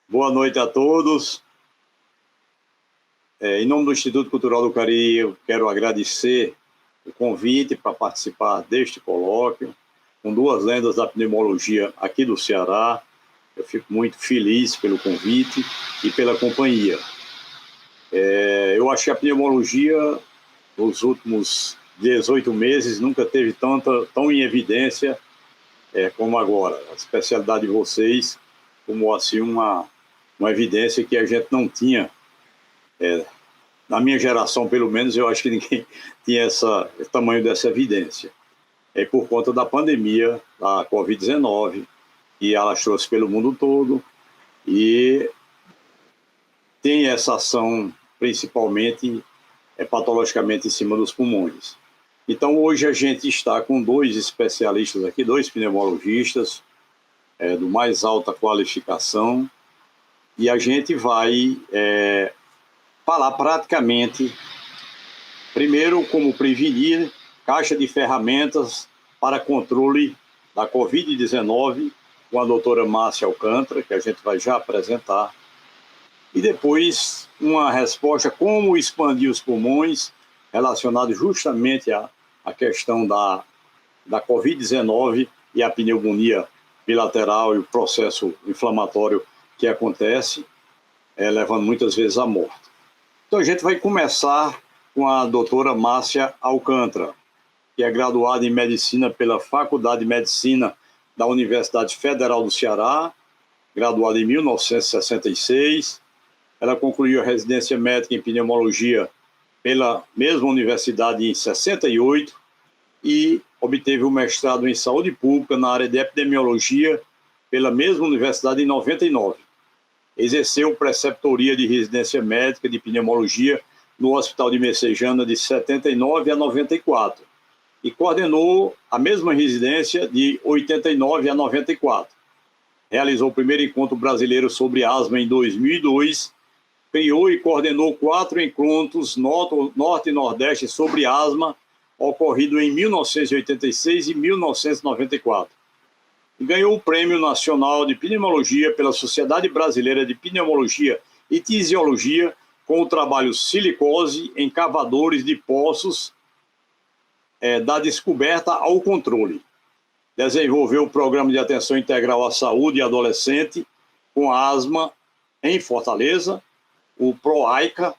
Boa noite a todos. Em nome do Instituto Cultural do Cariri, eu quero agradecer o convite para participar deste colóquio, com duas lendas da pneumologia aqui do Ceará. Eu fico muito feliz pelo convite e pela companhia. Eu acho que a pneumologia, nos últimos 18 meses, nunca teve tão em evidência como agora. A especialidade de vocês, como assim uma evidência que a gente não tinha. Na minha geração, pelo menos, eu acho que ninguém tinha o tamanho dessa evidência. É por conta da pandemia, da Covid-19, que alastrou-se pelo mundo todo, e tem essa ação, principalmente, patologicamente em cima dos pulmões. Então, hoje a gente está com dois especialistas aqui, dois pneumologistas, do mais alta qualificação, e a gente vai falar praticamente, primeiro, como prevenir, caixa de ferramentas para controle da Covid-19, com a doutora Márcia Alcântara, que a gente vai já apresentar, e depois uma resposta como expandir os pulmões, relacionado justamente à questão da Covid-19 e a pneumonia bilateral e o processo inflamatório que acontece, levando muitas vezes à morte. Então a gente vai começar com a doutora Márcia Alcântara, que é graduada em Medicina pela Faculdade de Medicina da Universidade Federal do Ceará, graduada em 1966. Ela concluiu a residência médica em pneumologia pela mesma universidade em 68 e obteve o mestrado em saúde pública na área de epidemiologia pela mesma universidade em 99. Exerceu preceptoria de residência médica de pneumologia no Hospital de Messejana de 79 a 94 e coordenou a mesma residência de 89 a 94. Realizou o primeiro encontro brasileiro sobre asma em 2002, criou e coordenou 4 encontros Norte e Nordeste sobre asma, ocorrido em 1986 e 1994. Ganhou o Prêmio Nacional de Pneumologia pela Sociedade Brasileira de Pneumologia e Tisiologia com o trabalho Silicose em cavadores de poços da descoberta ao controle. Desenvolveu o Programa de Atenção Integral à Saúde Adolescente com asma em Fortaleza, o PROAICA.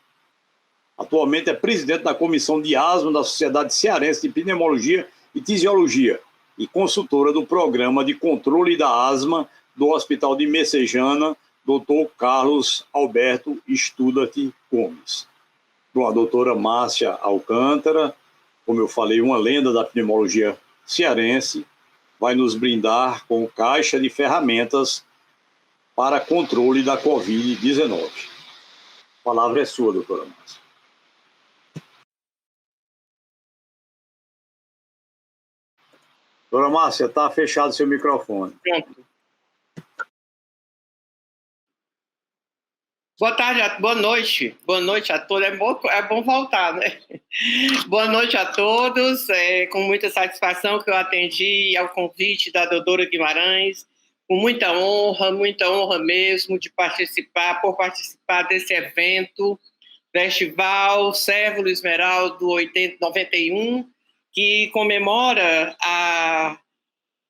Atualmente é presidente da Comissão de Asma da Sociedade Cearense de Pneumologia e Tisiologia e consultora do Programa de Controle da Asma do Hospital de Messejana, Dr. Carlos Alberto Studart Gomes. Bom, a doutora Márcia Alcântara, como eu falei, uma lenda da pneumologia cearense, vai nos brindar com caixa de ferramentas para controle da Covid-19. A palavra é sua, doutora Márcia. Doutora Márcia, está fechado seu microfone. Pronto. Boa tarde, boa noite a todos. É bom voltar, né? Boa noite a todos. Com muita satisfação que eu atendi ao convite da doutora Guimarães, com muita honra mesmo de participar desse evento, Festival Cérvulo Esmeraldo 91, que comemora a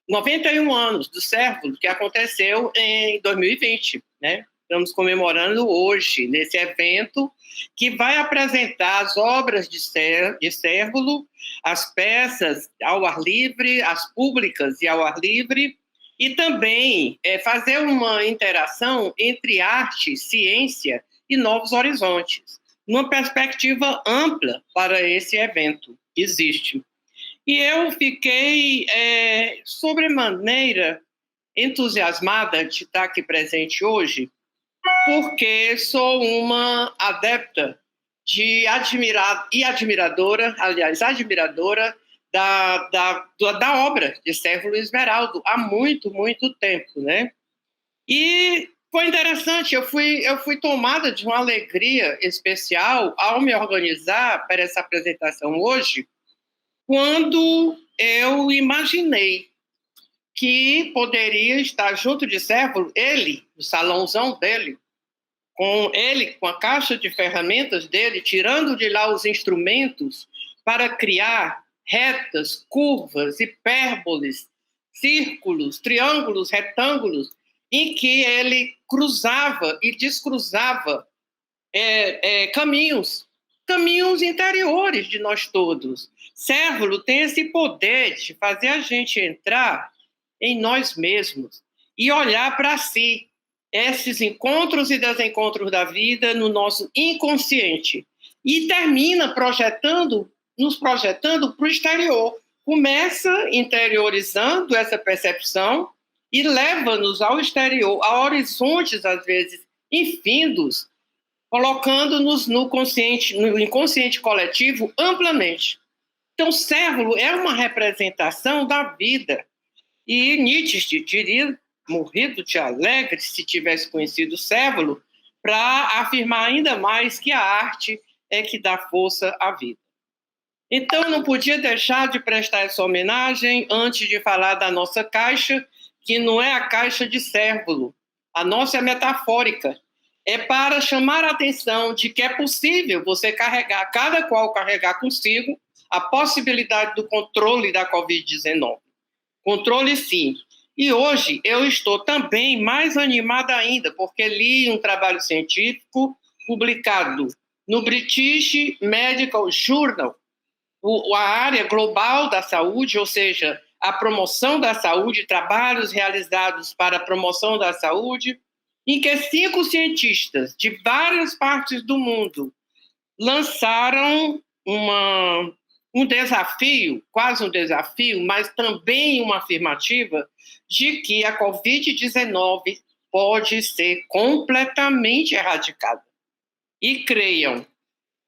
91 anos do Cérvulo, que aconteceu em 2020, né? Estamos comemorando hoje, nesse evento, que vai apresentar as obras de Cérvulo, as peças ao ar livre, as públicas e ao ar livre, e também fazer uma interação entre arte, ciência e novos horizontes, numa perspectiva ampla para esse evento que existe. E eu fiquei sobremaneira entusiasmada de estar aqui presente hoje, porque sou uma adepta admiradora da obra de Cérvulo Esmeraldo há muito tempo, né? E foi interessante, eu fui tomada de uma alegria especial ao me organizar para essa apresentação hoje, quando eu imaginei que poderia estar junto de Cérvulo, ele, no salãozão dele, com a caixa de ferramentas dele, tirando de lá os instrumentos para criar retas, curvas, hipérboles, círculos, triângulos, retângulos, em que ele cruzava e descruzava caminhos interiores de nós todos. Cérvulo tem esse poder de fazer a gente entrar em nós mesmos e olhar para si, esses encontros e desencontros da vida no nosso inconsciente, e termina nos projetando para o exterior. Começa interiorizando essa percepção e leva-nos ao exterior, a horizontes, às vezes, infindos, colocando-nos no inconsciente coletivo amplamente. Então, Cérvulo é uma representação da vida. E Nietzsche teria morrido de alegre se tivesse conhecido Cérvulo, para afirmar ainda mais que a arte é que dá força à vida. Então, não podia deixar de prestar essa homenagem antes de falar da nossa caixa, que não é a caixa de Cérvulo. A nossa é metafórica. É para chamar a atenção de que é possível você carregar, cada qual carregar consigo, a possibilidade do controle da Covid-19. Controle, sim. E hoje eu estou também mais animada ainda, porque li um trabalho científico publicado no British Medical Journal, a área global da saúde, ou seja, a promoção da saúde, trabalhos realizados para a promoção da saúde, em que 5 cientistas de várias partes do mundo lançaram um desafio, quase um desafio, mas também uma afirmativa de que a Covid-19 pode ser completamente erradicada. E creiam,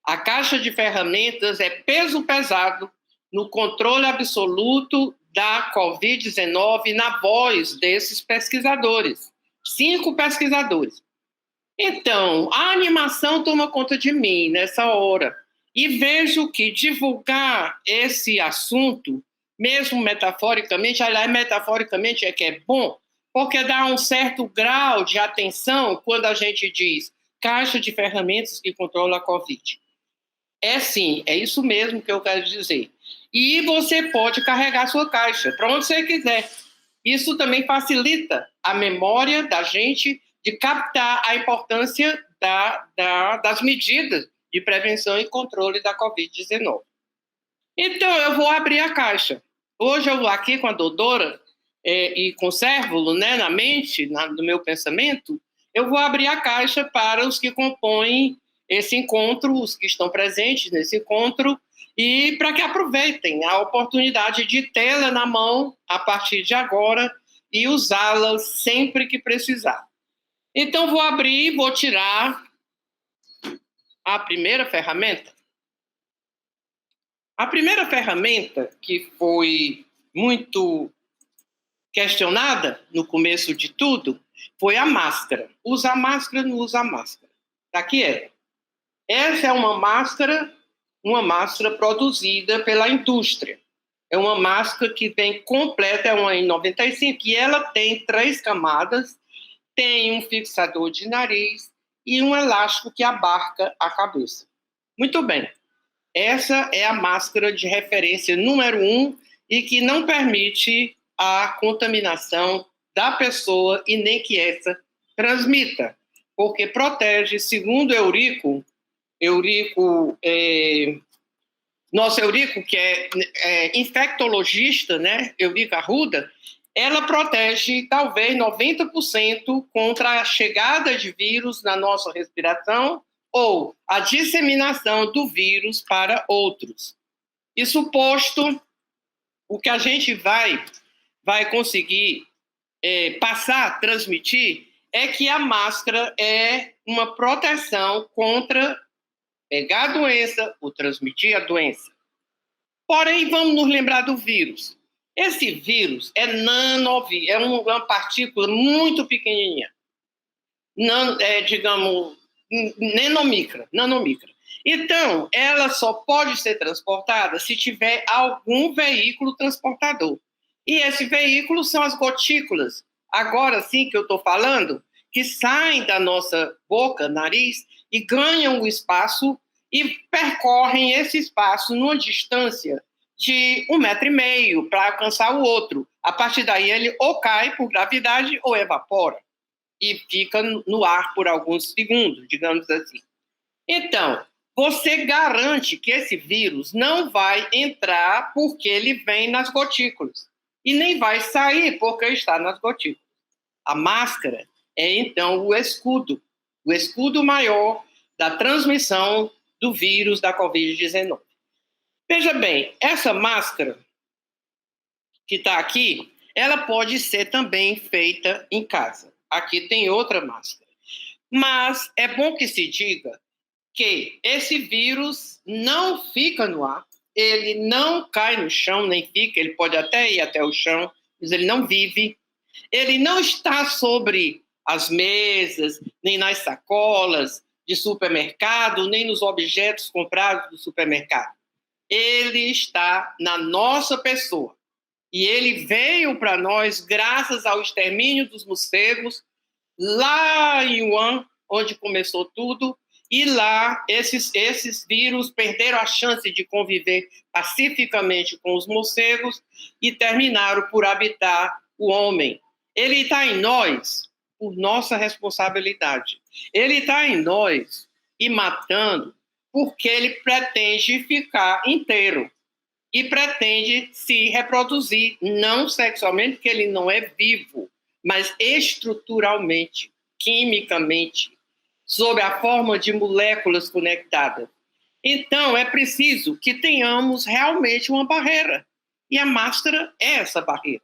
a caixa de ferramentas é peso pesado no controle absoluto da Covid-19 na voz desses pesquisadores. 5 pesquisadores. Então, a animação toma conta de mim nessa hora. E vejo que divulgar esse assunto, mesmo metaforicamente, aliás, metaforicamente é que é bom, porque dá um certo grau de atenção quando a gente diz caixa de ferramentas que controla a Covid. É sim, é isso mesmo que eu quero dizer. E você pode carregar sua caixa para onde você quiser. Isso também facilita a memória da gente de captar a importância das medidas de prevenção e controle da Covid-19. Então, eu vou abrir a caixa. Hoje eu vou aqui com a Dodora e com o Cérvulo, né, na mente, no meu pensamento, eu vou abrir a caixa para os que compõem esse encontro, os que estão presentes nesse encontro, e para que aproveitem a oportunidade de tê-la na mão a partir de agora e usá-la sempre que precisar. Então, vou abrir, vou tirar a primeira ferramenta. A primeira ferramenta que foi muito questionada no começo de tudo foi a máscara. Usa máscara, não usa máscara. Aqui é. Essa é uma máscara produzida pela indústria. É uma máscara que vem completa, é uma N95, e ela tem 3 camadas, tem um fixador de nariz e um elástico que abarca a cabeça. Muito bem. Essa é a máscara de referência número 1 e que não permite a contaminação da pessoa e nem que essa transmita, porque protege, segundo nosso Eurico, que é infectologista, né, Eurico Arruda, ela protege talvez 90% contra a chegada de vírus na nossa respiração ou a disseminação do vírus para outros. Isso posto, o que a gente vai conseguir passar, transmitir, é que a máscara é uma proteção contra pegar a doença ou transmitir a doença. Porém, vamos nos lembrar do vírus. Esse vírus é uma partícula muito pequenininha, digamos, nanomicra. Então, ela só pode ser transportada se tiver algum veículo transportador. E esse veículo são as gotículas, agora sim que eu estou falando, que saem da nossa boca, nariz, e ganham o espaço e percorrem esse espaço numa distância de 1,5 metro para alcançar o outro. A partir daí ele ou cai por gravidade ou evapora e fica no ar por alguns segundos, digamos assim. Então, você garante que esse vírus não vai entrar porque ele vem nas gotículas e nem vai sair porque está nas gotículas. A máscara é, então, o escudo maior da transmissão do vírus da Covid-19. Veja bem, essa máscara que está aqui, ela pode ser também feita em casa. Aqui tem outra máscara. Mas é bom que se diga que esse vírus não fica no ar, ele não cai no chão, nem fica, ele pode até ir até o chão, mas ele não vive. Ele não está sobre as mesas, nem nas sacolas de supermercado, nem nos objetos comprados do supermercado. Ele está na nossa pessoa. E ele veio para nós graças ao extermínio dos morcegos, lá em Wuhan, onde começou tudo, e lá esses vírus perderam a chance de conviver pacificamente com os morcegos e terminaram por habitar o homem. Ele está em nós por nossa responsabilidade. Ele está em nós e matando porque ele pretende ficar inteiro e pretende se reproduzir, não sexualmente, porque ele não é vivo, mas estruturalmente, quimicamente, sob a forma de moléculas conectadas. Então, é preciso que tenhamos realmente uma barreira. E a máscara é essa barreira.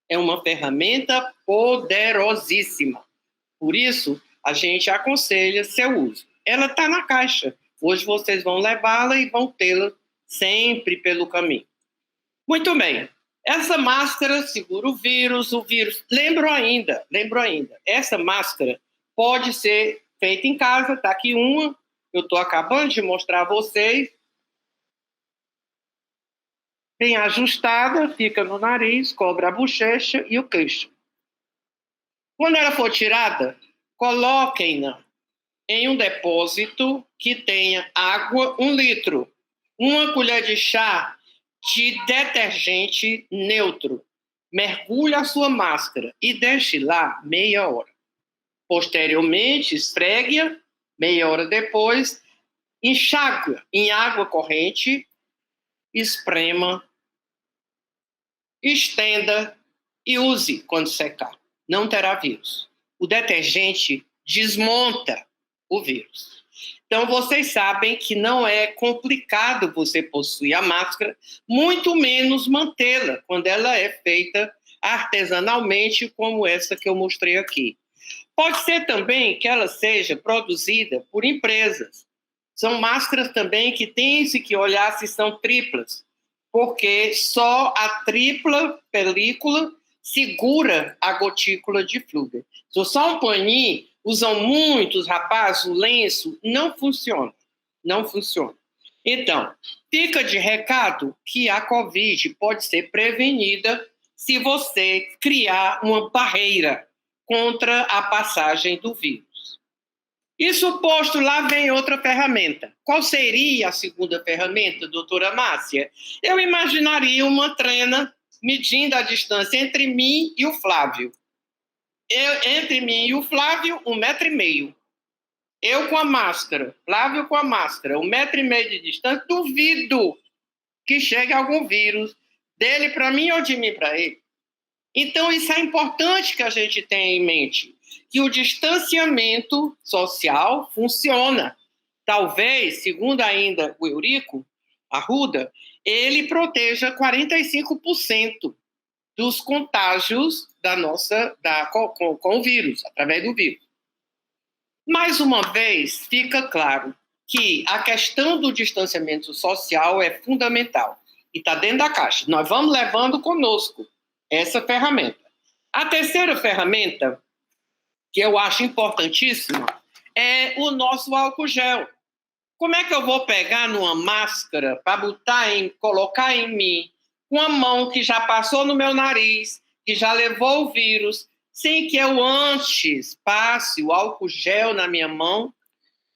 É uma ferramenta poderosíssima. Por isso, a gente aconselha seu uso. Ela está na caixa. Hoje vocês vão levá-la e vão tê-la sempre pelo caminho. Muito bem. Essa máscara segura o vírus. Lembro ainda, essa máscara pode ser feita em casa. Está aqui uma, eu estou acabando de mostrar a vocês. Bem ajustada, fica no nariz, cobre a bochecha e o queixo. Quando ela for tirada, coloquem-na em um depósito que tenha água, 1 litro, 1 colher de chá de detergente neutro. Mergulhe a sua máscara e deixe lá meia hora. Posteriormente, esfregue-a, meia hora depois, enxague em água corrente, esprema, estenda e use quando secar. Não terá vírus. O detergente desmonta o vírus. Então, vocês sabem que não é complicado você possuir a máscara, muito menos mantê-la, quando ela é feita artesanalmente, como essa que eu mostrei aqui. Pode ser também que ela seja produzida por empresas. São máscaras também que tem-se que olhar se são triplas, porque só a tripla película segura a gotícula de fluido. Se só um paninho, usam muitos rapazes, o lenço, não funciona. Não funciona. Então, fica de recado que a Covid pode ser prevenida se você criar uma barreira contra a passagem do vírus. Isso posto, lá vem outra ferramenta. Qual seria a segunda ferramenta, doutora Márcia? Eu imaginaria uma trena medindo a distância entre mim e o Flávio. Entre mim e o Flávio, 1,5 metro. Eu com a máscara, Flávio com a máscara, 1,5 metro de distância. Duvido que chegue algum vírus dele para mim ou de mim para ele. Então, isso é importante que a gente tenha em mente, que o distanciamento social funciona. Talvez, segundo ainda o Eurico Arruda, ele proteja 45% dos contágios com o vírus, através do vírus. Mais uma vez, fica claro que a questão do distanciamento social é fundamental e está dentro da caixa. Nós vamos levando conosco essa ferramenta. A terceira ferramenta, que eu acho importantíssima, é o nosso álcool gel. Como é que eu vou pegar numa máscara para colocar em mim uma mão que já passou no meu nariz, que já levou o vírus, sem que eu antes passe o álcool gel na minha mão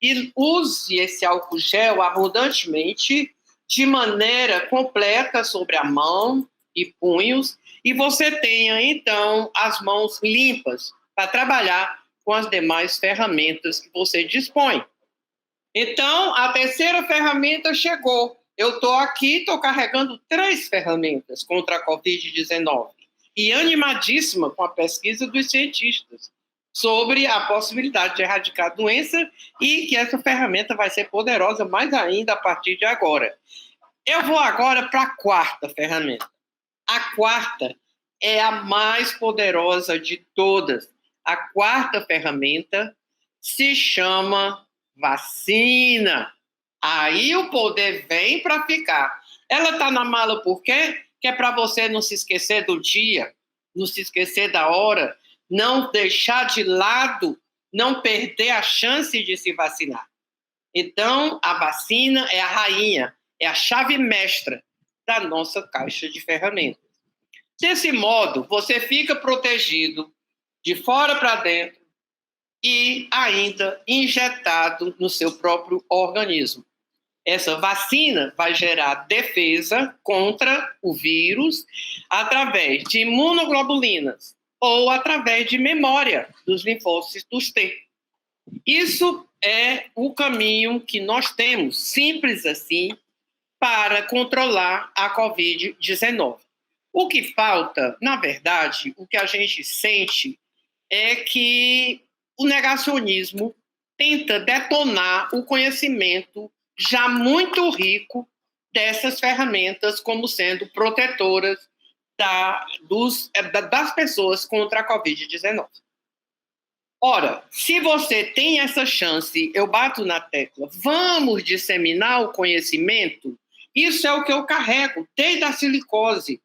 e use esse álcool gel abundantemente, de maneira completa sobre a mão e punhos, e você tenha, então, as mãos limpas para trabalhar com as demais ferramentas que você dispõe. Então, a terceira ferramenta chegou. Eu estou aqui, estou carregando 3 ferramentas contra a Covid-19 e animadíssima com a pesquisa dos cientistas sobre a possibilidade de erradicar a doença e que essa ferramenta vai ser poderosa mais ainda a partir de agora. Eu vou agora para a 4ª ferramenta. A 4ª é a mais poderosa de todas. A 4ª ferramenta se chama vacina. Aí o poder vem para ficar. Ela está na mala por quê? Que é para você não se esquecer do dia, não se esquecer da hora, não deixar de lado, não perder a chance de se vacinar. Então, a vacina é a rainha, é a chave mestra da nossa caixa de ferramentas. Desse modo, você fica protegido de fora para dentro e ainda injetado no seu próprio organismo. Essa vacina vai gerar defesa contra o vírus através de imunoglobulinas ou através de memória dos linfócitos T. Isso é o caminho que nós temos, simples assim, para controlar a Covid-19. O que falta, na verdade, o que a gente sente é que o negacionismo tenta detonar o conhecimento já muito rico dessas ferramentas como sendo protetoras das pessoas contra a Covid-19. Ora, se você tem essa chance, eu bato na tecla, vamos disseminar o conhecimento, isso é o que eu carrego, desde a silicose.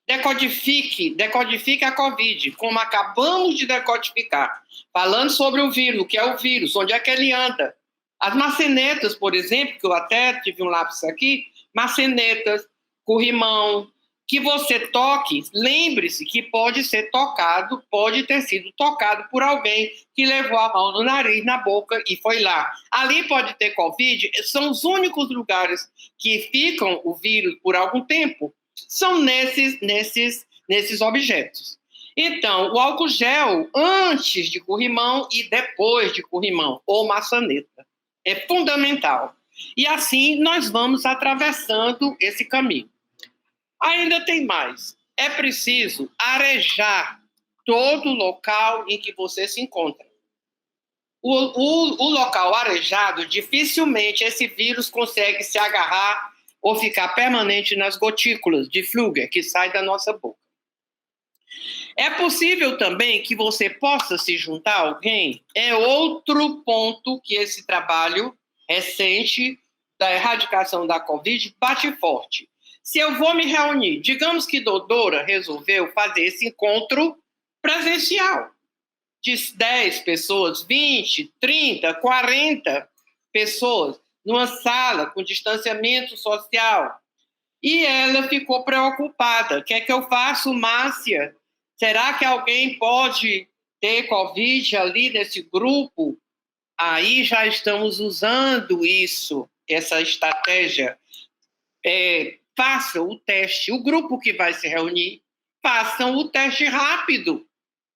Decodifique a Covid, como acabamos de decodificar, falando sobre o vírus, o que é o vírus, onde é que ele anda. As maçanetas, por exemplo, que eu até tive um lápis aqui, maçanetas, corrimão, que você toque, lembre-se que pode ser tocado, pode ter sido tocado por alguém que levou a mão no nariz, na boca e foi lá. Ali pode ter Covid, são os únicos lugares que ficam o vírus por algum tempo, são nesses objetos. Então, o álcool gel antes de corrimão e depois de corrimão, ou maçaneta, é fundamental. E assim nós vamos atravessando esse caminho. Ainda tem mais. É preciso arejar todo o local em que você se encontra. O local arejado, dificilmente esse vírus consegue se agarrar ou ficar permanente nas gotículas de flúgger que sai da nossa boca. É possível também que você possa se juntar a alguém. É outro ponto que esse trabalho recente da erradicação da Covid bate forte. Se eu vou me reunir, digamos que Dodora resolveu fazer esse encontro presencial, de 10 pessoas, 20, 30, 40 pessoas, numa sala com distanciamento social. E ela ficou preocupada. O que é que eu faço, Márcia? Será que alguém pode ter Covid ali nesse grupo? Aí já estamos usando isso, essa estratégia. Façam o teste. O grupo que vai se reunir, façam o teste rápido.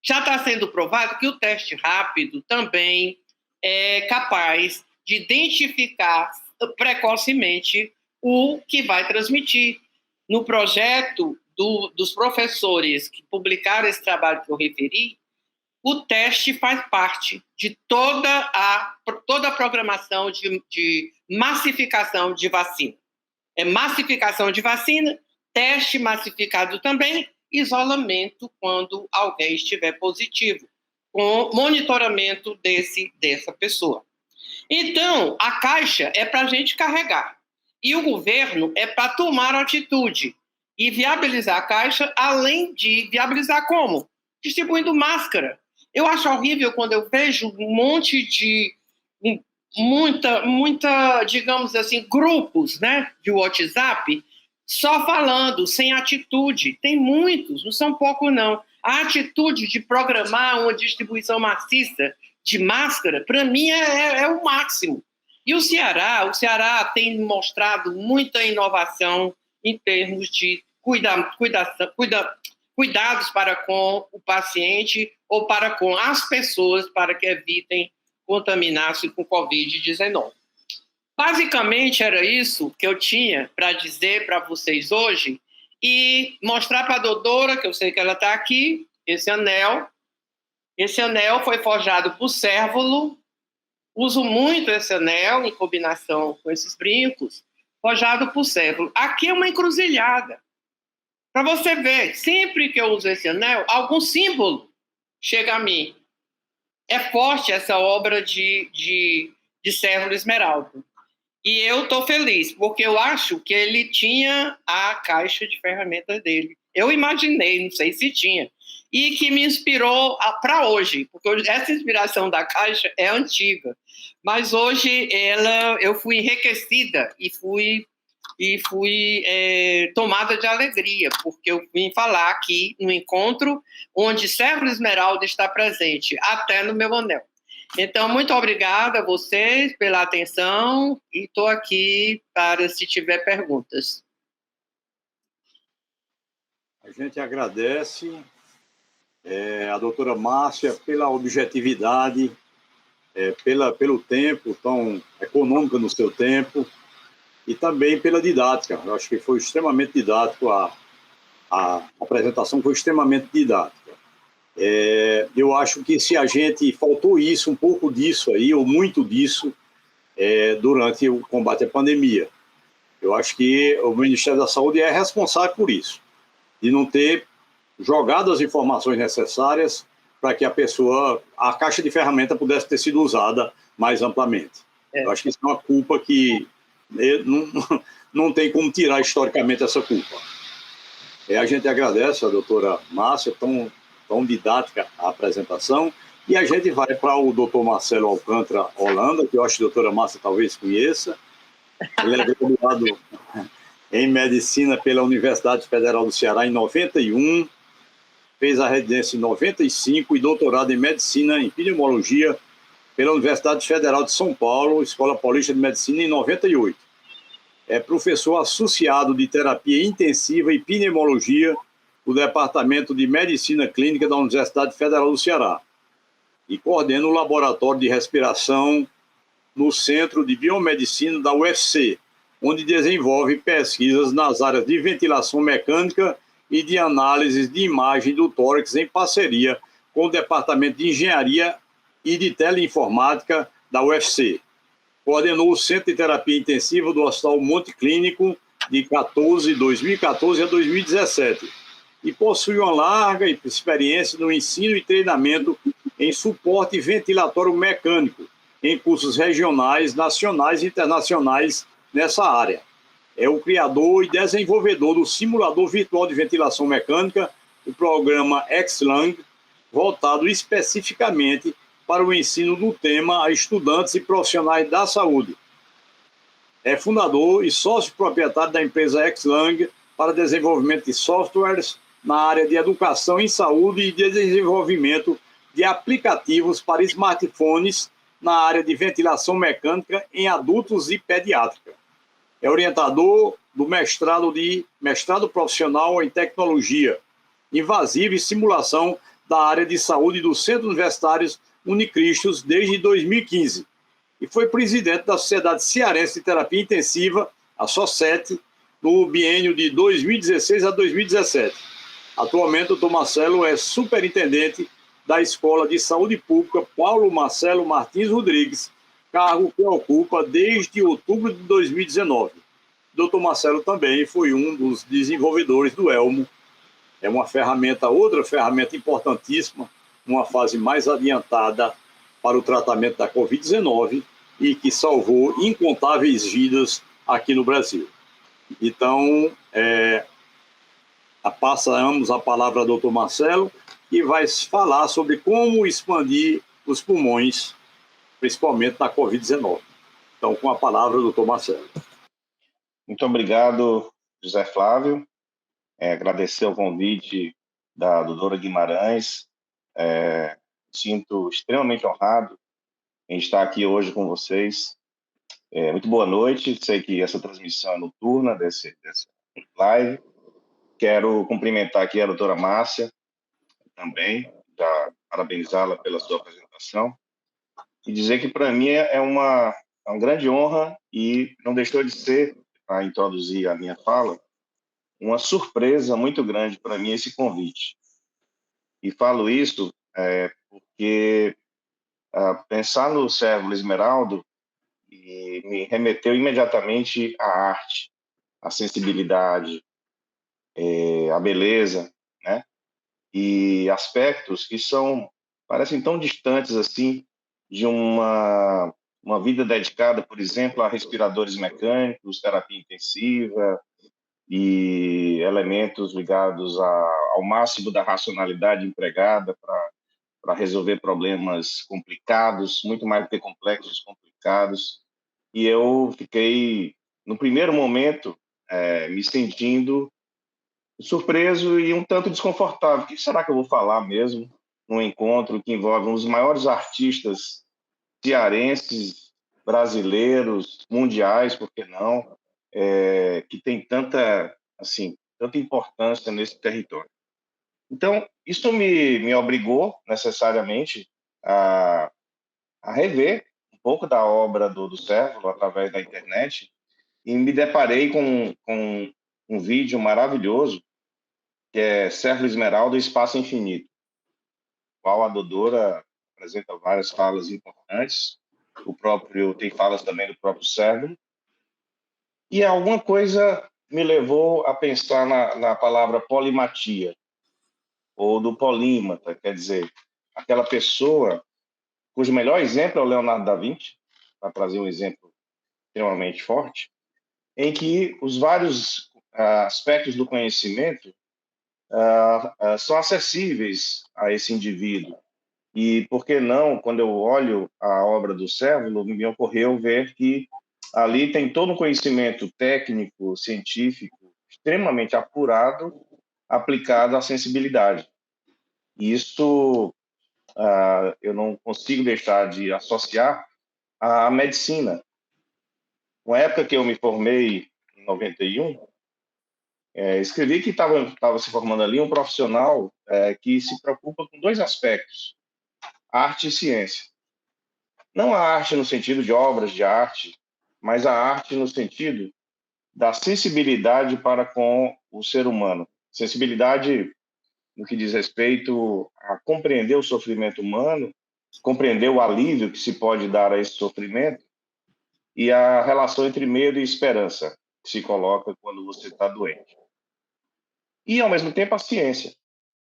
Já está sendo provado que o teste rápido também é capaz de identificar precocemente o que vai transmitir. No projeto dos professores que publicaram esse trabalho que eu referi, o teste faz parte de toda a programação de massificação de vacina. É massificação de vacina, teste massificado também, isolamento quando alguém estiver positivo, com monitoramento dessa pessoa. Então, a caixa é para a gente carregar. E o governo é para tomar atitude e viabilizar a caixa, além de viabilizar como? Distribuindo máscara. Eu acho horrível quando eu vejo um monte de... muita, digamos assim, grupos, né, de WhatsApp, só falando, sem atitude. Tem muitos, não são poucos, não. A atitude de programar uma distribuição maciça de máscara, para mim, é o máximo. E o Ceará tem mostrado muita inovação em termos de cuidados para com o paciente ou para com as pessoas, para que evitem contaminar-se com Covid-19. Basicamente, era isso que eu tinha para dizer para vocês hoje e mostrar para a doutora, que eu sei que ela está aqui, esse anel. Esse anel foi forjado por Cérvulo. Uso muito esse anel em combinação com esses brincos, forjado por Cérvulo. Aqui é uma encruzilhada. Para você ver, sempre que eu uso esse anel, algum símbolo chega a mim. É forte essa obra de Cérvulo Esmeralda. E eu estou feliz, porque eu acho que ele tinha a caixa de ferramentas dele. Eu imaginei, não sei se tinha. E que me inspirou para hoje, porque essa inspiração da caixa é antiga. Mas hoje eu fui enriquecida e fui tomada de alegria, porque eu vim falar aqui no encontro onde Cérvulo Esmeralda está presente, até no meu anel. Então, muito obrigada a vocês pela atenção e estou aqui para se tiver perguntas. A gente agradece a doutora Márcia pela objetividade, pelo tempo tão econômico no seu tempo e também pela didática. Eu acho que foi extremamente didático, a apresentação foi extremamente didática. Eu acho que se a gente faltou isso, um pouco disso aí, ou muito disso, durante o combate à pandemia. Eu acho que o Ministério da Saúde é responsável por isso, de não ter jogado as informações necessárias para que a caixa de ferramenta pudesse ter sido usada mais amplamente. Eu acho que isso é uma culpa que não tem como tirar historicamente essa culpa. A gente agradece a doutora Márcia, tão didática a apresentação, e a gente vai para o doutor Marcelo Alcântara Holanda, que eu acho que a doutora Márcia talvez conheça. Ele é graduado em Medicina pela Universidade Federal do Ceará em 91, fez a residência em 95 e doutorado em Medicina em Pneumologia pela Universidade Federal de São Paulo, Escola Paulista de Medicina, em 98. É professor associado de Terapia Intensiva e Pneumologia do Departamento de Medicina Clínica da Universidade Federal do Ceará e coordena o Laboratório de Respiração no Centro de Biomedicina da UFC, onde desenvolve pesquisas nas áreas de ventilação mecânica e de análise de imagem do tórax em parceria com o Departamento de Engenharia e de Teleinformática da UFC. Coordenou o Centro de Terapia Intensiva do Hospital Monte Clínico de 2014 a 2017. E possui uma larga experiência no ensino e treinamento em suporte ventilatório mecânico, em cursos regionais, nacionais e internacionais nessa área. É o criador e desenvolvedor do simulador virtual de ventilação mecânica, o programa XLang, voltado especificamente para o ensino do tema a estudantes e profissionais da saúde. É fundador e sócio proprietário da empresa XLang para desenvolvimento de softwares na área de educação em saúde e de desenvolvimento de aplicativos para smartphones na área de ventilação mecânica em adultos e pediátrica. É orientador do mestrado profissional em tecnologia invasiva e simulação da área de saúde dos Centros Universitários Unicristos desde 2015 e foi presidente da Sociedade Cearense de Terapia Intensiva, a SOCET, no biênio de 2016 a 2017. Atualmente, o Dr. Marcelo é superintendente da Escola de Saúde Pública Paulo Marcelo Martins Rodrigues, cargo que ocupa desde outubro de 2019. Dr. Marcelo também foi um dos desenvolvedores do ELMO. É outra ferramenta importantíssima, numa fase mais adiantada para o tratamento da Covid-19 e que salvou incontáveis vidas aqui no Brasil. Então, passamos a palavra ao Dr. Marcelo, que vai falar sobre como expandir os pulmões, principalmente na Covid-19. Então, com a palavra, Dr. Marcelo. Muito obrigado, José Flávio, agradecer o convite da doutora Guimarães. Sinto extremamente honrado em estar aqui hoje com vocês. Muito boa noite. Sei que essa transmissão é noturna dessa live. Quero cumprimentar aqui a doutora Márcia também, parabenizá-la pela sua apresentação e dizer que para mim é uma grande honra e não deixou de ser, para introduzir a minha fala, uma surpresa muito grande para mim esse convite. E falo isso porque pensar no Cérvulo Esmeraldo me remeteu imediatamente à arte, à sensibilidade, à beleza, né? E aspectos que parecem tão distantes assim de uma vida dedicada, por exemplo, a respiradores mecânicos, terapia intensiva e elementos ligados ao máximo da racionalidade empregada para resolver problemas complicados, muito mais do que complexos, complicados. E eu fiquei, no primeiro momento, me sentindo surpreso e um tanto desconfortável. O que será que eu vou falar mesmo num encontro que envolve um dos maiores artistas cearenses, brasileiros, mundiais, por que não, que tem tanta importância nesse território. Então, isso me obrigou necessariamente a rever um pouco da obra do Cérvulo através da internet e me deparei com um vídeo maravilhoso que é Cérvulo Esmeralda e Espaço Infinito, qual a doutora apresenta várias falas importantes, tem falas também do próprio Cérvulo, e alguma coisa me levou a pensar na palavra polimatia, ou do polímata, quer dizer, aquela pessoa cujo melhor exemplo é o Leonardo da Vinci, para trazer um exemplo extremamente forte, em que os vários aspectos do conhecimento são acessíveis a esse indivíduo. E, por que não, quando eu olho a obra do Cérvulo, me ocorreu ver que ali tem todo um conhecimento técnico, científico, extremamente apurado, aplicado à sensibilidade. E isso eu não consigo deixar de associar à medicina. Na época que eu me formei, em 91, escrevi que estava se formando ali um profissional que se preocupa com dois aspectos, arte e ciência. Não a arte no sentido de obras de arte, mas a arte no sentido da sensibilidade para com o ser humano. Sensibilidade no que diz respeito a compreender o sofrimento humano, compreender o alívio que se pode dar a esse sofrimento e a relação entre medo e esperança que se coloca quando você está doente. E, ao mesmo tempo, a ciência,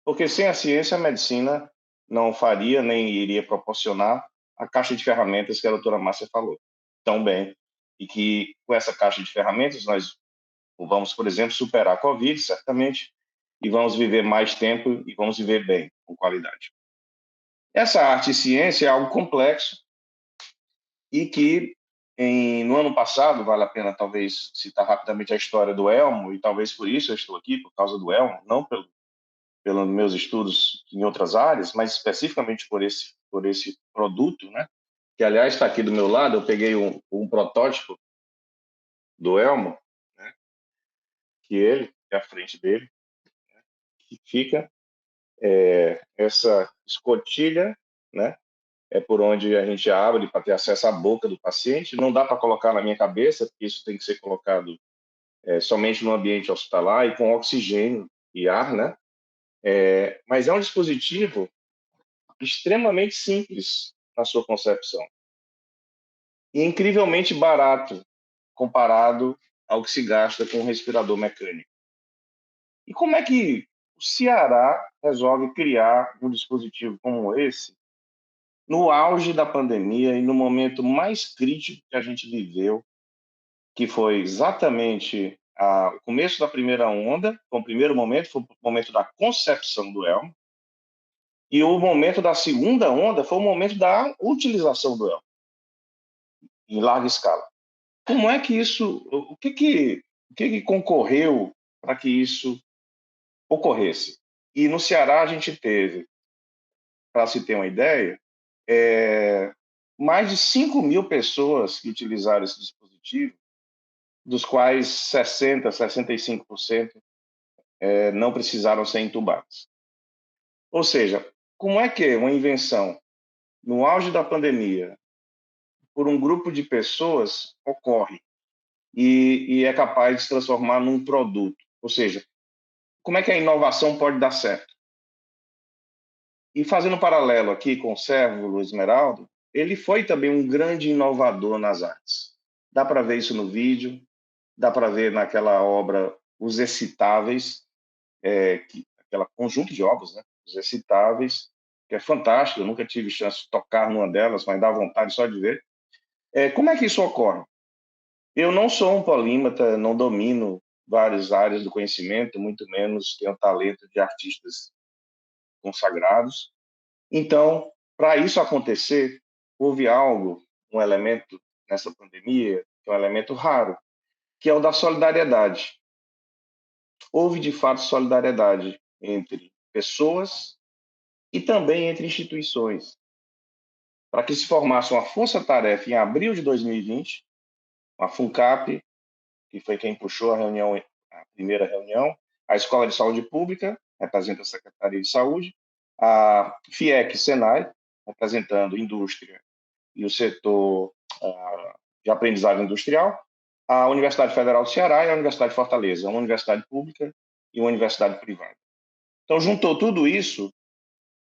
porque sem a ciência a medicina não faria nem iria proporcionar a caixa de ferramentas que a doutora Márcia falou tão bem, e que com essa caixa de ferramentas nós vamos, por exemplo, superar a Covid, certamente, e vamos viver mais tempo e vamos viver bem, com qualidade. Essa arte e ciência é algo complexo e que, no ano passado, vale a pena talvez citar rapidamente a história do Elmo, e talvez por isso eu estou aqui, por causa do Elmo, não pelos meus estudos em outras áreas, mas especificamente por esse produto, né? Que, aliás, está aqui do meu lado. Eu peguei um protótipo do Elmo, né? Que é à frente dele, né? Que fica essa escotilha, né? É por onde a gente abre para ter acesso à boca do paciente. Não dá para colocar na minha cabeça, porque isso tem que ser colocado somente no ambiente hospitalar e com oxigênio e ar, né? Mas é um dispositivo extremamente simples na sua concepção e incrivelmente barato comparado ao que se gasta com um respirador mecânico. E como é que o Ceará resolve criar um dispositivo como esse no auge da pandemia e no momento mais crítico que a gente viveu, que foi exatamente o começo da primeira onda? O primeiro momento foi o momento da concepção do Elmo, e o momento da segunda onda foi o momento da utilização do Elmo em larga escala. Como é que isso... O que O que concorreu para que isso ocorresse? E no Ceará a gente teve, para se ter uma ideia, mais de 5.000 pessoas que utilizaram esse dispositivo, dos quais 60%, 65% não precisaram ser entubados. Ou seja, como é que uma invenção, no auge da pandemia, por um grupo de pessoas, ocorre e é capaz de se transformar num produto? Ou seja, como é que a inovação pode dar certo? E fazendo um paralelo aqui com o Cérvulo Esmeraldo, ele foi também um grande inovador nas artes. Dá para ver isso no vídeo, dá para ver naquela obra Os Excitáveis, aquela conjunto de obras, né? Os Excitáveis, que é fantástico, eu nunca tive chance de tocar numa delas, mas dá vontade só de ver. Como é que isso ocorre? Eu não sou um polímata, não domino várias áreas do conhecimento, muito menos tenho talento de artistas consagrados. Então, para isso acontecer, houve algo, um elemento nessa pandemia, que é um elemento raro, que é o da solidariedade. Houve, de fato, solidariedade entre pessoas e também entre instituições, para que se formasse uma força-tarefa em abril de 2020, a FUNCAP, que foi quem puxou a reunião, a primeira reunião, a Escola de Saúde Pública, representa a Secretaria de Saúde, a FIEC Senai, representando indústria e o setor de aprendizagem industrial, a Universidade Federal do Ceará e a Universidade de Fortaleza, uma universidade pública e uma universidade privada. Então, juntou tudo isso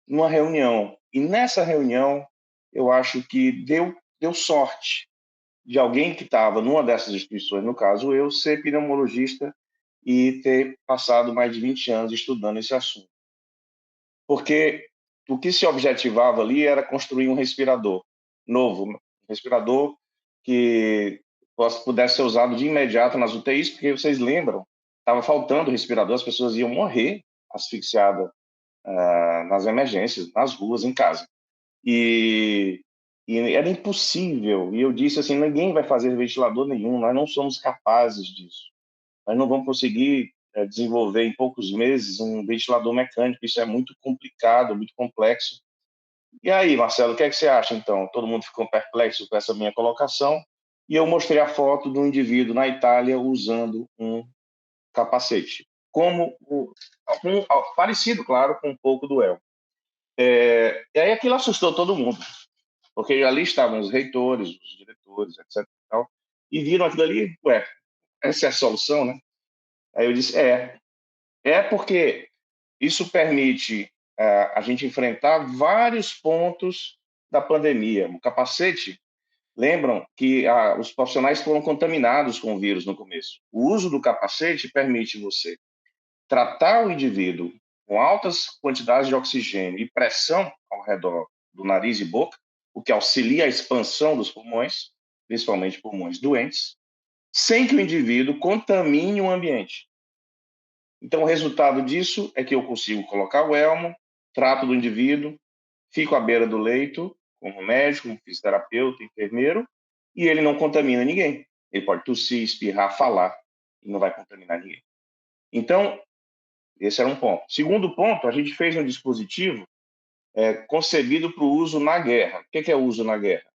numa reunião. E nessa reunião, eu acho que deu sorte de alguém que estava numa dessas instituições, no caso eu, ser pneumologista e ter passado mais de 20 anos estudando esse assunto. Porque o que se objetivava ali era construir um respirador novo, um respirador que pudesse ser usado de imediato nas UTIs, porque vocês lembram, estava faltando respirador, as pessoas iam morrer asfixiadas nas emergências, nas ruas, em casa. E era impossível. E eu disse assim, ninguém vai fazer ventilador nenhum, nós não somos capazes disso. Nós não vamos conseguir desenvolver em poucos meses um ventilador mecânico, isso é muito complicado, muito complexo. E aí, Marcelo, o que é que você acha, então? Todo mundo ficou perplexo com essa minha colocação, e eu mostrei a foto do indivíduo na Itália usando um capacete, parecido, claro, com um pouco do elmo. E aí aquilo assustou todo mundo, porque ali estavam os reitores, os diretores, etc. E viram aquilo ali, essa é a solução, né? Aí eu disse, porque isso permite a gente enfrentar vários pontos da pandemia. O capacete, lembram que os profissionais foram contaminados com o vírus no começo. O uso do capacete permite você tratar o indivíduo com altas quantidades de oxigênio e pressão ao redor do nariz e boca, o que auxilia a expansão dos pulmões, principalmente pulmões doentes, sem que o indivíduo contamine o ambiente. Então, o resultado disso é que eu consigo colocar o elmo, trato do indivíduo, fico à beira do leito, como médico, como fisioterapeuta, enfermeiro, e ele não contamina ninguém. Ele pode tossir, espirrar, falar, e não vai contaminar ninguém. Então, esse era um ponto. Segundo ponto, a gente fez um dispositivo concebido para o uso na guerra. O que é o uso na guerra?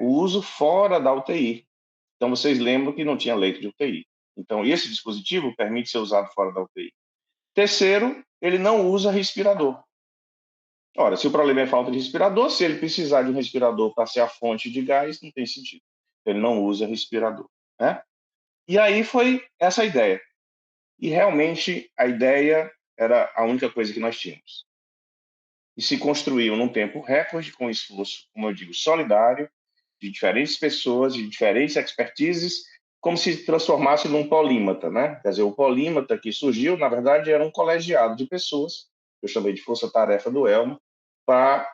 O uso fora da UTI. Então, vocês lembram que não tinha leito de UTI. Então, esse dispositivo permite ser usado fora da UTI. Terceiro, ele não usa respirador. Ora, se o problema é falta de respirador, se ele precisar de um respirador para ser a fonte de gás, não tem sentido. Ele não usa respirador, né? E aí foi essa a ideia. E realmente a ideia era a única coisa que nós tínhamos. E se construiu num tempo recorde, com esforço, como eu digo, solidário, de diferentes pessoas, de diferentes expertises, como se transformasse num polímata, né? Quer dizer, o polímata que surgiu, na verdade, era um colegiado de pessoas, eu chamei de força-tarefa do Elmo, para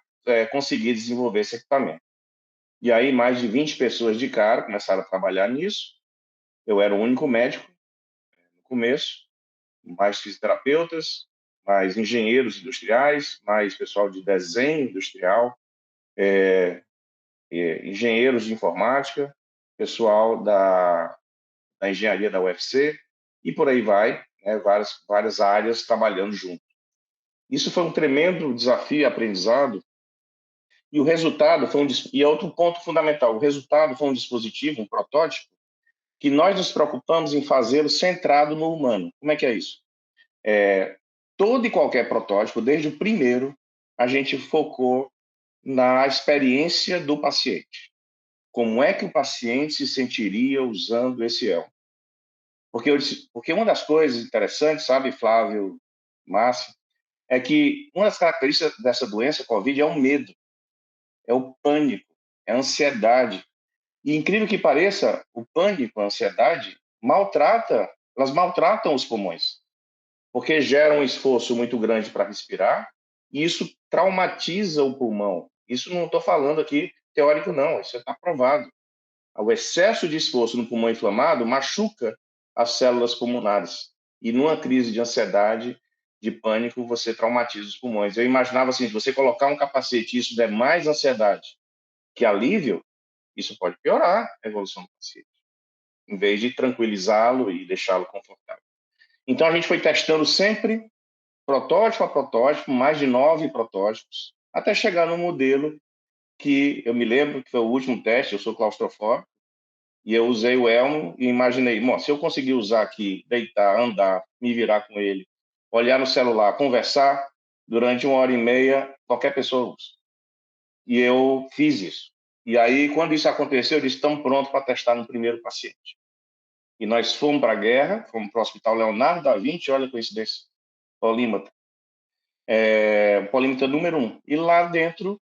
conseguir desenvolver esse equipamento. E aí, mais de 20 pessoas de cara começaram a trabalhar nisso. Eu era o único médico no começo, mais fisioterapeutas, mais engenheiros industriais, mais pessoal de desenho industrial, engenheiros de informática, pessoal da engenharia da UFC, e por aí vai, né, várias áreas trabalhando junto. Isso foi um tremendo desafio e aprendizado, e o resultado foi e é outro ponto fundamental, o resultado foi um dispositivo, um protótipo, que nós nos preocupamos em fazê-lo centrado no humano. Como é que é isso? Todo e qualquer protótipo, desde o primeiro, a gente focou na experiência do paciente. Como é que o paciente se sentiria usando esse elmo? Porque uma das coisas interessantes, sabe, Flávio, Márcio, é que uma das características dessa doença, Covid, é o medo, é o pânico, é a ansiedade. E, incrível que pareça, o pânico, a ansiedade, elas maltratam os pulmões, porque geram um esforço muito grande para respirar, e isso traumatiza o pulmão. Isso não estou falando aqui teórico, não, isso está provado. O excesso de esforço no pulmão inflamado machuca as células pulmonares. E numa crise de ansiedade, de pânico, você traumatiza os pulmões. Eu imaginava assim, se você colocar um capacete e isso der mais ansiedade que alívio, isso pode piorar a evolução do paciente, em vez de tranquilizá-lo e deixá-lo confortável. Então, a gente foi testando sempre, protótipo a protótipo, mais de 9 protótipos, até chegar no modelo que eu me lembro que foi o último teste, eu sou claustrofóbico, e eu usei o elmo e imaginei, se eu conseguir usar aqui, deitar, andar, me virar com ele, olhar no celular, conversar, durante 1h30, qualquer pessoa usa. E eu fiz isso. E aí, quando isso aconteceu, eu disse, estamos prontos para testar no primeiro paciente. E nós fomos para a guerra, fomos para o Hospital Leonardo da Vinci, olha a coincidência, polímata. Polímata número 1. E lá dentro,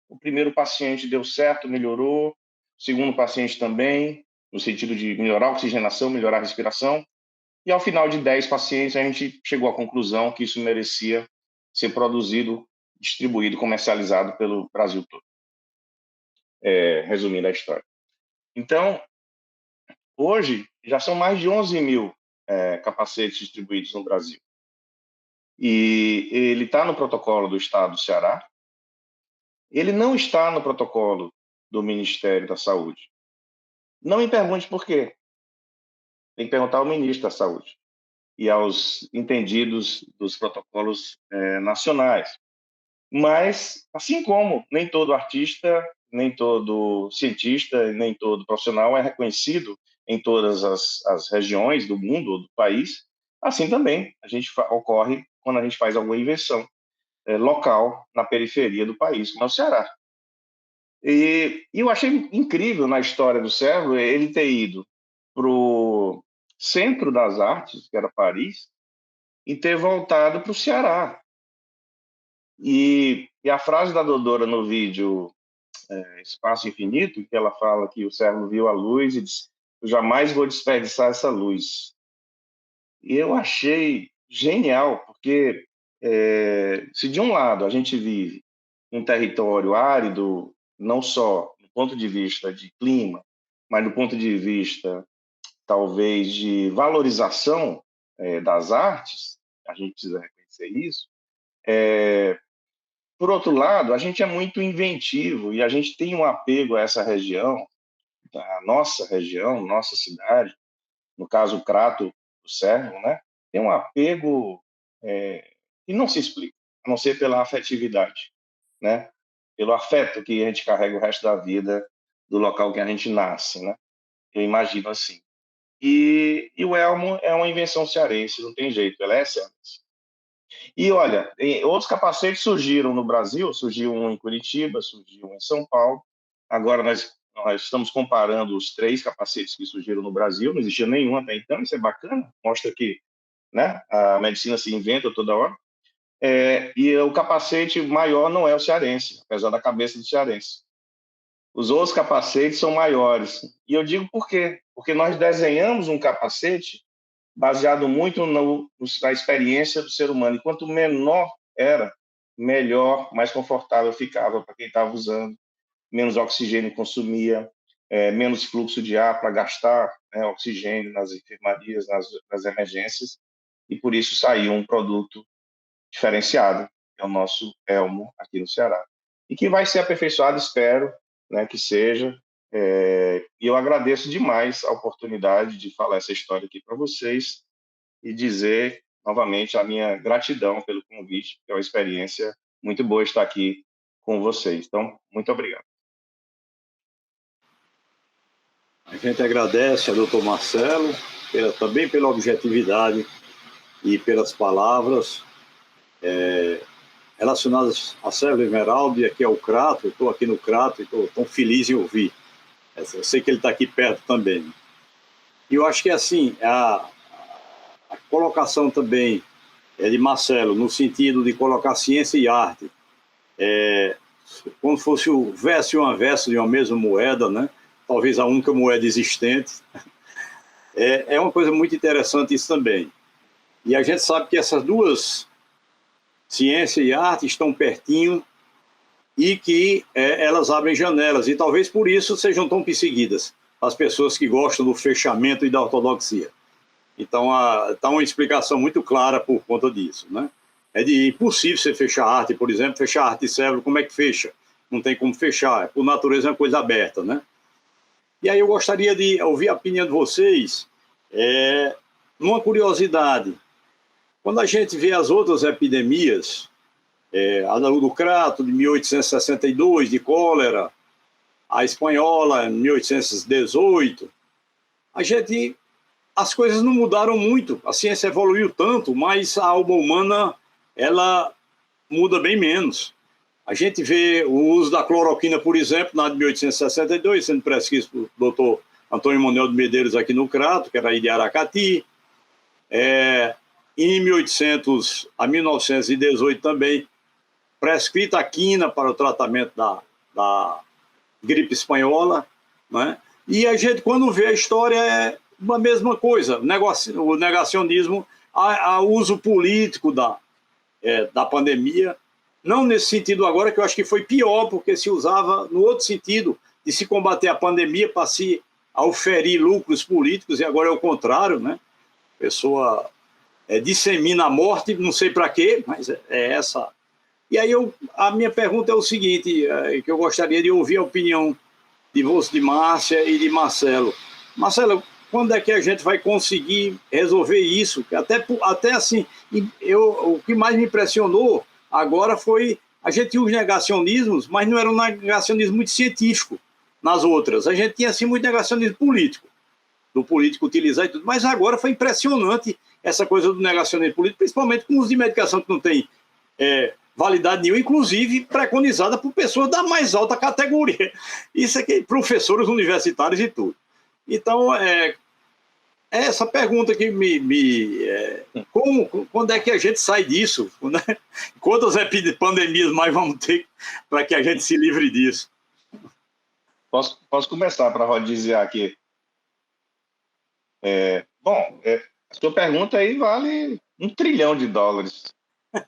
o primeiro paciente deu certo, melhorou, o segundo paciente também, no sentido de melhorar a oxigenação, melhorar a respiração. E ao final de 10 pacientes, a gente chegou à conclusão que isso merecia ser produzido, distribuído, comercializado pelo Brasil todo. Resumindo a história. Então, hoje, já são mais de 11 mil capacetes distribuídos no Brasil. E ele está no protocolo do Estado do Ceará. Ele não está no protocolo do Ministério da Saúde. Não me pergunte por quê. Tem que perguntar ao ministro da Saúde e aos entendidos dos protocolos nacionais. Mas, assim como nem todo artista, nem todo cientista, nem todo profissional é reconhecido em todas as regiões do mundo ou do país, assim também ocorre quando a gente faz alguma invenção local na periferia do país, como é o Ceará. E eu achei incrível na história do cérebro ele ter ido para o centro das artes, que era Paris, e ter voltado para o Ceará. E a frase da Dodora no vídeo Espaço Infinito, que ela fala que o cérebro viu a luz e disse, eu jamais vou desperdiçar essa luz. E eu achei genial, porque se de um lado a gente vive um território árido, não só do ponto de vista de clima, mas do ponto de vista, talvez, de valorização das artes, a gente precisa reconhecer isso. Por outro lado, a gente é muito inventivo e a gente tem um apego a essa região, a nossa região, nossa cidade, no caso o Crato do Cérebro, né? Tem um apego que não se explica, a não ser pela afetividade, né? Pelo afeto que a gente carrega o resto da vida do local que a gente nasce, né? Eu imagino assim. E o elmo é uma invenção cearense, não tem jeito, ela é cearense. E olha, outros capacetes surgiram no Brasil, surgiu um em Curitiba, surgiu um em São Paulo. Agora nós estamos comparando os 3 capacetes que surgiram no Brasil, não existia nenhum até então, isso é bacana, mostra que, né, a medicina se inventa toda hora. E o capacete maior não é o cearense, apesar da cabeça do cearense. Os outros capacetes são maiores. E eu digo por quê? Porque nós desenhamos um capacete baseado muito na experiência do ser humano. E quanto menor era, melhor, mais confortável ficava para quem estava usando, menos oxigênio consumia, menos fluxo de ar para gastar oxigênio nas enfermarias, nas emergências, e por isso saiu um produto diferenciado, que é o nosso elmo aqui no Ceará. E que vai ser aperfeiçoado, espero, né, que seja, E eu agradeço demais a oportunidade de falar essa história aqui para vocês e dizer novamente a minha gratidão pelo convite, que é uma experiência muito boa estar aqui com vocês. Então, muito obrigado. A gente agradece ao doutor Marcelo também pela objetividade e pelas palavras relacionadas à Serra Esmeralda e aqui ao Crato. Eu estou aqui no Crato e estou tão feliz em ouvir. Eu sei que ele está aqui perto também. E eu acho que assim, a colocação também de Marcelo, no sentido de colocar ciência e arte, como se fosse o verso e o anverso de uma mesma moeda, né? Talvez a única moeda existente. É uma coisa muito interessante isso também. E a gente sabe que essas duas, ciência e arte, estão pertinho e que elas abrem janelas. E talvez por isso sejam tão perseguidas as pessoas que gostam do fechamento e da ortodoxia. Então, está uma explicação muito clara por conta disso, né? É impossível você fechar arte, por exemplo, fechar arte e cérebro, como é que fecha? Não tem como fechar, por natureza é uma coisa aberta, né? E aí eu gostaria de ouvir a opinião de vocês, numa curiosidade. Quando a gente vê as outras epidemias, a do Crato, de 1862, de cólera, a espanhola, em 1818, as coisas não mudaram muito, a ciência evoluiu tanto, mas a alma humana, ela muda bem menos. A gente vê o uso da cloroquina, por exemplo, na de 1862, sendo prescrito pelo doutor Antônio Manuel de Medeiros aqui no Crato, que era aí de Aracati. Em 1800 a 1918 também, prescrita a quina para o tratamento da gripe espanhola, né? E a gente, quando vê a história, é a mesma coisa, o negacionismo, o uso político da pandemia, não nesse sentido agora, que eu acho que foi pior, porque se usava no outro sentido, de se combater a pandemia para se auferir lucros políticos, e agora é o contrário, né? A pessoa dissemina a morte, não sei para quê, mas é essa. E aí a minha pergunta é o seguinte, que eu gostaria de ouvir a opinião de você, de Márcia e de Marcelo. Marcelo, quando é que a gente vai conseguir resolver isso? Até assim, o que mais me impressionou agora foi a gente tinha os negacionismos, mas não era um negacionismo muito científico nas outras. A gente tinha assim muito negacionismo político, do político utilizar e tudo. Mas agora foi impressionante essa coisa do negacionismo político, principalmente com os de medicação que não tem validade nenhuma, inclusive preconizada por pessoas da mais alta categoria. Isso aqui, professores universitários e tudo. Então, essa pergunta que quando é que a gente sai disso? Quantas pandemias mais vamos ter para que a gente se livre disso? Posso começar para rodiziar aqui. A sua pergunta aí vale $1 trilhão,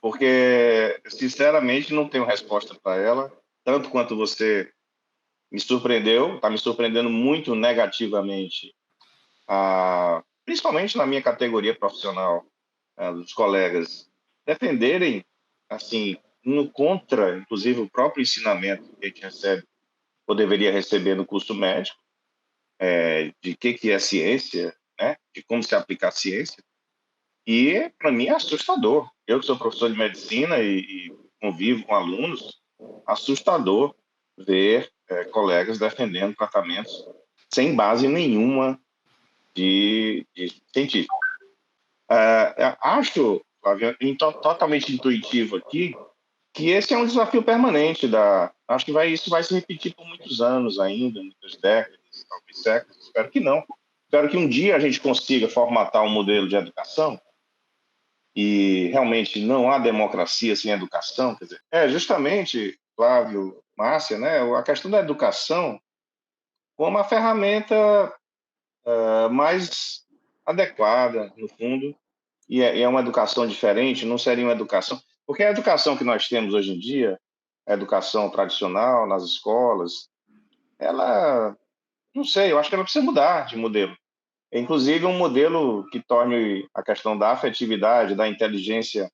porque, sinceramente, não tenho resposta para ela, tanto quanto você me surpreendeu, está me surpreendendo muito negativamente, principalmente na minha categoria profissional, dos colegas defenderem, assim, contra, inclusive, o próprio ensinamento que a gente recebe, ou deveria receber no curso médico, de que é ciência, né? De como se aplica a ciência. E, para mim, é assustador. Eu que sou professor de medicina e convivo com alunos, assustador ver colegas defendendo tratamentos sem base nenhuma de científica. Acho, Flávio, totalmente intuitivo aqui, que esse é um desafio permanente. Acho que isso vai se repetir por muitos anos ainda, muitas décadas, talvez séculos. Espero que não. Espero que um dia a gente consiga formatar um modelo de educação e realmente não há democracia sem educação. Quer dizer, justamente, Flávio, Márcia, né, a questão da educação como a ferramenta mais adequada, no fundo, e é uma educação diferente, não seria uma educação... Porque a educação que nós temos hoje em dia, a educação tradicional nas escolas, ela, não sei, eu acho que ela precisa mudar de modelo. Inclusive um modelo que torne a questão da afetividade, da inteligência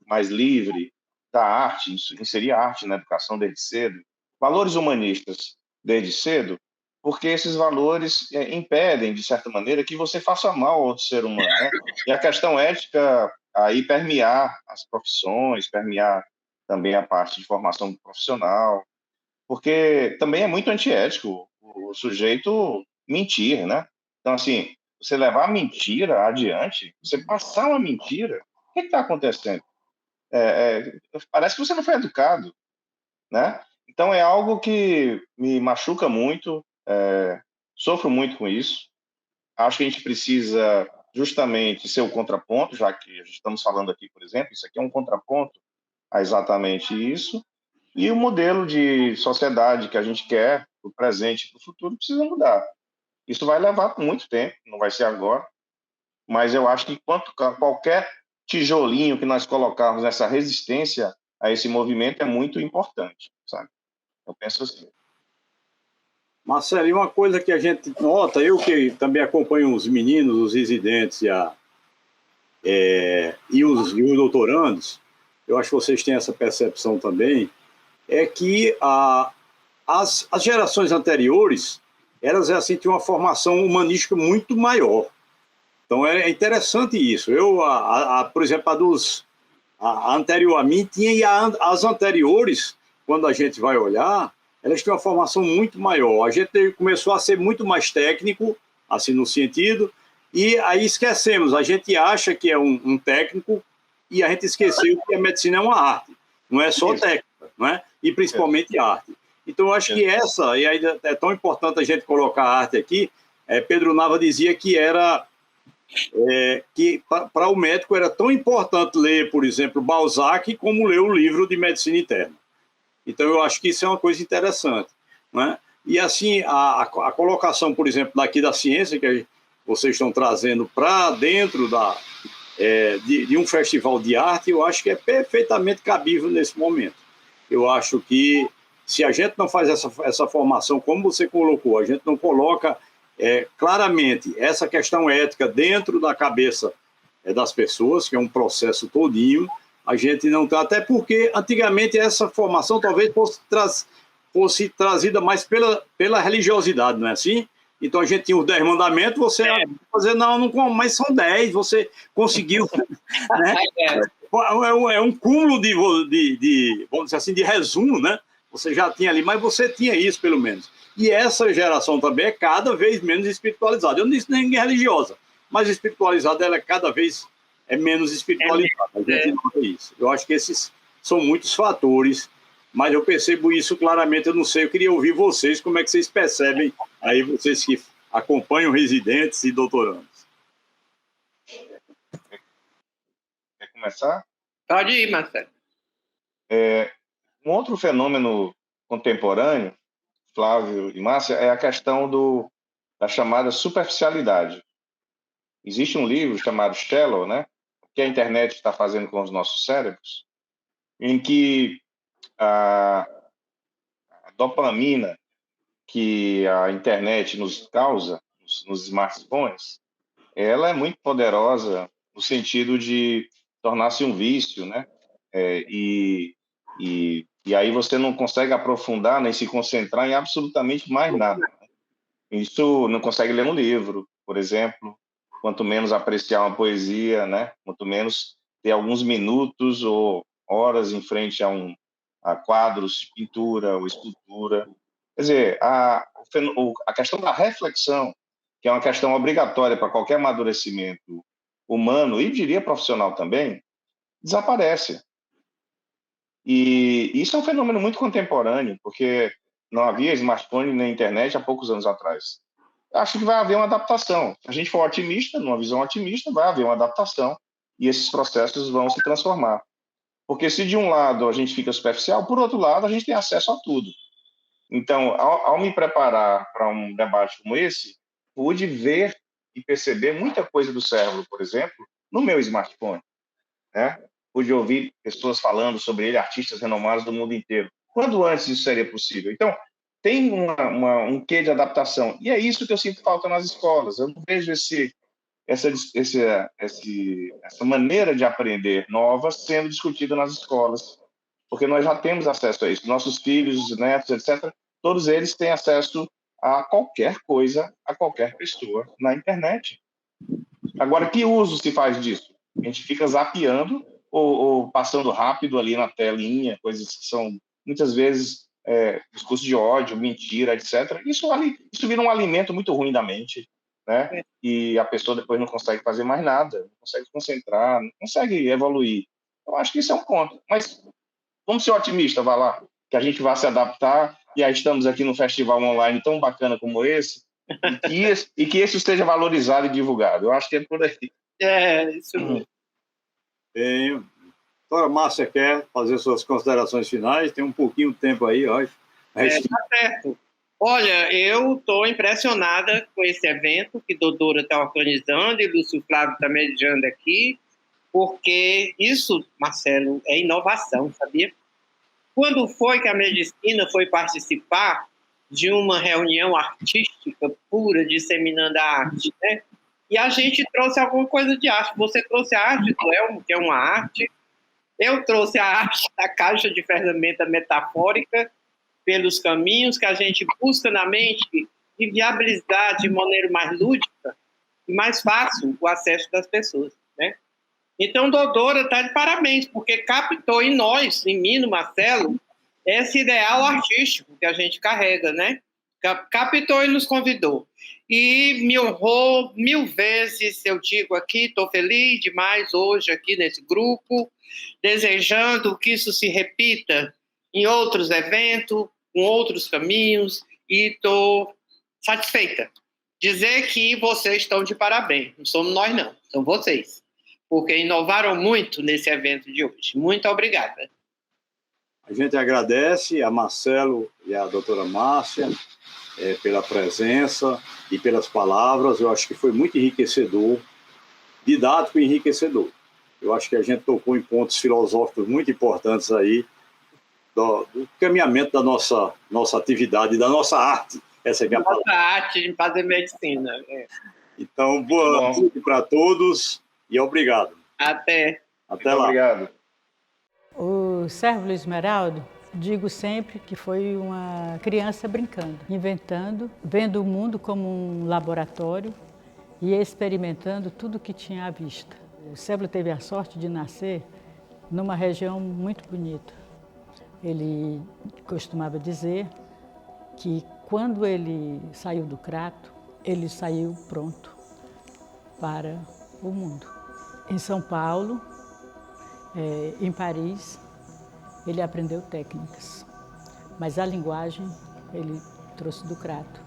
mais livre, da arte, inserir a arte na educação desde cedo, valores humanistas desde cedo, porque esses valores impedem, de certa maneira, que você faça mal ao outro ser humano, né? E a questão ética aí permear as profissões, permear também a parte de formação profissional, porque também é muito antiético o sujeito mentir, né? Então, assim, você levar a mentira adiante, você passar uma mentira, o que está acontecendo? Parece que você não foi educado, né? Então, é algo que me machuca muito, sofro muito com isso. Acho que a gente precisa justamente ser o contraponto, já que estamos falando aqui, por exemplo, isso aqui é um contraponto a exatamente isso, e o modelo de sociedade que a gente quer, para o presente e para o futuro, precisa mudar. Isso vai levar muito tempo, não vai ser agora, mas eu acho que qualquer tijolinho que nós colocarmos nessa resistência a esse movimento é muito importante, sabe? Eu penso assim. Marcelo, e uma coisa que a gente nota, eu que também acompanho os meninos, os residentes e os doutorandos, eu acho que vocês têm essa percepção também, é que as gerações anteriores, elas assim, tinham uma formação humanística muito maior. Então é interessante isso. Por exemplo, a anterior a mim tinha, e as anteriores, quando a gente vai olhar, elas têm uma formação muito maior. A gente começou a ser muito mais técnico, assim, no sentido, e aí esquecemos. A gente acha que é um técnico e a gente esqueceu que a medicina é uma arte. Não é só técnica, não é? E principalmente arte. Então, eu acho que e aí é tão importante a gente colocar a arte aqui. Pedro Nava dizia que que para o médico era tão importante ler, por exemplo, Balzac, como ler o livro de medicina interna. Então, eu acho que isso é uma coisa interessante, né? E, assim, a colocação, por exemplo, daqui da ciência, que vocês estão trazendo para dentro de um festival de arte, eu acho que é perfeitamente cabível nesse momento. Eu acho que, se a gente não faz essa formação, como você colocou, a gente não coloca claramente essa questão ética dentro da cabeça das pessoas, que é um processo todinho, a gente não está, até porque antigamente essa formação talvez fosse trazida mais pela religiosidade, não é assim? Então a gente tinha os 10 mandamentos, você fazer, não, mas são 10, você conseguiu, né? É um cúmulo vamos dizer assim, de resumo, né? Você já tinha ali, mas você tinha isso pelo menos. E essa geração também é cada vez menos espiritualizada. Eu não disse nem religiosa, mas espiritualizada ela é cada vez menos espiritualizada. A gente nota isso. Eu acho que esses são muitos fatores, mas eu percebo isso claramente. Eu não sei, eu queria ouvir vocês, como é que vocês percebem, aí vocês que acompanham residentes e doutorandos. Quer começar? Pode ir, Marcelo. Um outro fenômeno contemporâneo, Flávio e Márcia, é a questão da chamada superficialidade. Existe um livro chamado Shallow, né? O que a internet está fazendo com os nossos cérebros, em que a dopamina que a internet nos causa, nos smartphones, ela é muito poderosa no sentido de tornar-se um vício, né? E aí você não consegue aprofundar nem se concentrar em absolutamente mais nada. Isso não consegue ler um livro, por exemplo, quanto menos apreciar uma poesia, né? Quanto menos ter alguns minutos ou horas em frente a quadros de pintura ou escultura. Quer dizer, a questão da reflexão, que é uma questão obrigatória para qualquer amadurecimento humano e, diria, profissional também, desaparece. E isso é um fenômeno muito contemporâneo, porque não havia smartphone nem internet há poucos anos atrás. Acho que vai haver uma adaptação. Se a gente for otimista, numa visão otimista, vai haver uma adaptação e esses processos vão se transformar. Porque se de um lado a gente fica superficial, por outro lado a gente tem acesso a tudo. Então, ao me preparar para um debate como esse, pude ver e perceber muita coisa do cérebro, por exemplo, no meu smartphone, né? Pude ouvir pessoas falando sobre ele, artistas renomados do mundo inteiro. Quando antes isso seria possível? Então, tem um quê de adaptação. E é isso que eu sinto falta nas escolas. Eu não vejo essa maneira de aprender nova sendo discutida nas escolas, porque nós já temos acesso a isso. Nossos filhos, netos, etc., todos eles têm acesso a qualquer coisa, a qualquer pessoa na internet. Agora, que uso se faz disso? A gente fica zapeando ou passando rápido ali na telinha, coisas que são, muitas vezes, discurso de ódio, mentira, etc. Isso vira um alimento muito ruim da mente, né? E a pessoa depois não consegue fazer mais nada, não consegue se concentrar, não consegue evoluir. Eu acho que isso é um ponto. Mas vamos ser otimistas, vai lá, que a gente vai se adaptar, e aí estamos aqui num festival online tão bacana como esse, e que esse esteja valorizado e divulgado. Eu acho que é por aí. Isso mesmo. Bem, a doutora Márcia quer fazer suas considerações finais, tem um pouquinho de tempo aí, ó. Tá certo. Olha, eu estou impressionada com esse evento que a doutora está organizando e o Lúcio Flávio está mediando aqui, porque isso, Marcelo, é inovação, sabia? Quando foi que a medicina foi participar de uma reunião artística pura, disseminando a arte, né? E a gente trouxe alguma coisa de arte. Você trouxe a arte do Elmo, que é uma arte. Eu trouxe a arte da caixa de ferramenta metafórica pelos caminhos que a gente busca na mente e viabilizar de maneira mais lúdica e mais fácil o acesso das pessoas, né? Então, doutora, está de parabéns, porque captou em nós, em mim, no Marcelo, esse ideal artístico que a gente carrega, né? Captou e nos convidou. E me honrou 1000 vezes, eu digo aqui, estou feliz demais hoje aqui nesse grupo, desejando que isso se repita em outros eventos, com outros caminhos, e estou satisfeita. Dizer que vocês estão de parabéns, não somos nós não, são vocês, porque inovaram muito nesse evento de hoje. Muito obrigada. A gente agradece a Marcelo e a doutora Márcia pela presença e pelas palavras. Eu acho que foi muito enriquecedor, didático e enriquecedor. Eu acho que a gente tocou em pontos filosóficos muito importantes aí do caminhamento da nossa atividade, da nossa arte. Essa é a minha palavra. Nossa arte de fazer medicina. Então, boa noite para todos e obrigado. Até lá. Obrigado. O Cérvulo Esmeraldo, digo sempre que foi uma criança brincando, inventando, vendo o mundo como um laboratório e experimentando tudo que tinha à vista. O Cérvulo teve a sorte de nascer numa região muito bonita. Ele costumava dizer que quando ele saiu do Crato, ele saiu pronto para o mundo. Em São Paulo, em Paris, ele aprendeu técnicas, mas a linguagem ele trouxe do Crato.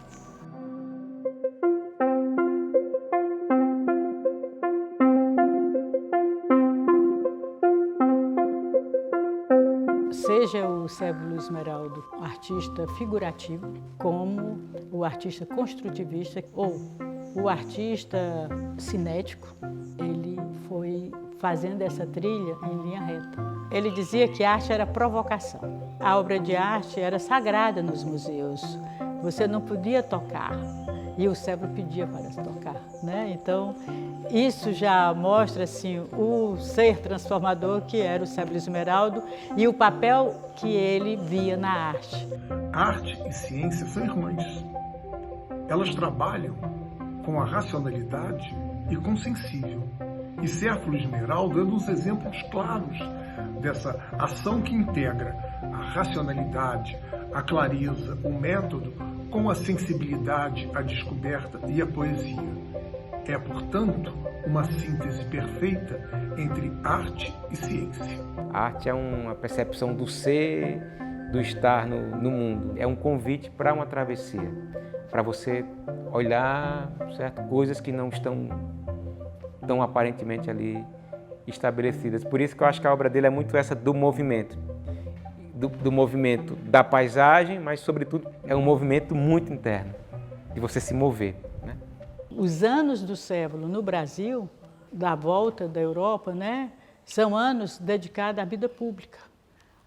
Seja o Cérvulo Esmeraldo artista figurativo, como o artista construtivista ou o artista cinético, ele foi fazendo essa trilha em linha reta. Ele dizia que a arte era provocação. A obra de arte era sagrada nos museus. Você não podia tocar. E o Cérvulo pedia para tocar, né? Então, isso já mostra assim, o ser transformador que era o Cérvulo Esmeraldo e o papel que ele via na arte. Arte e ciência são irmãs. Elas trabalham com a racionalidade e com o sensível. E Cérvulo Esmeraldo é um dos exemplos claros dessa ação que integra a racionalidade, a clareza, o método, com a sensibilidade, a descoberta e a poesia. É, portanto, uma síntese perfeita entre arte e ciência. A arte é uma percepção do ser, do estar no mundo. É um convite para uma travessia, para você olhar, certo, coisas que não estão tão aparentemente ali estabelecidas. Por isso que eu acho que a obra dele é muito essa do movimento. Do movimento da paisagem, mas, sobretudo, é um movimento muito interno, de você se mover, né? Os anos do Cérvulo no Brasil, da volta da Europa, né, são anos dedicados à vida pública,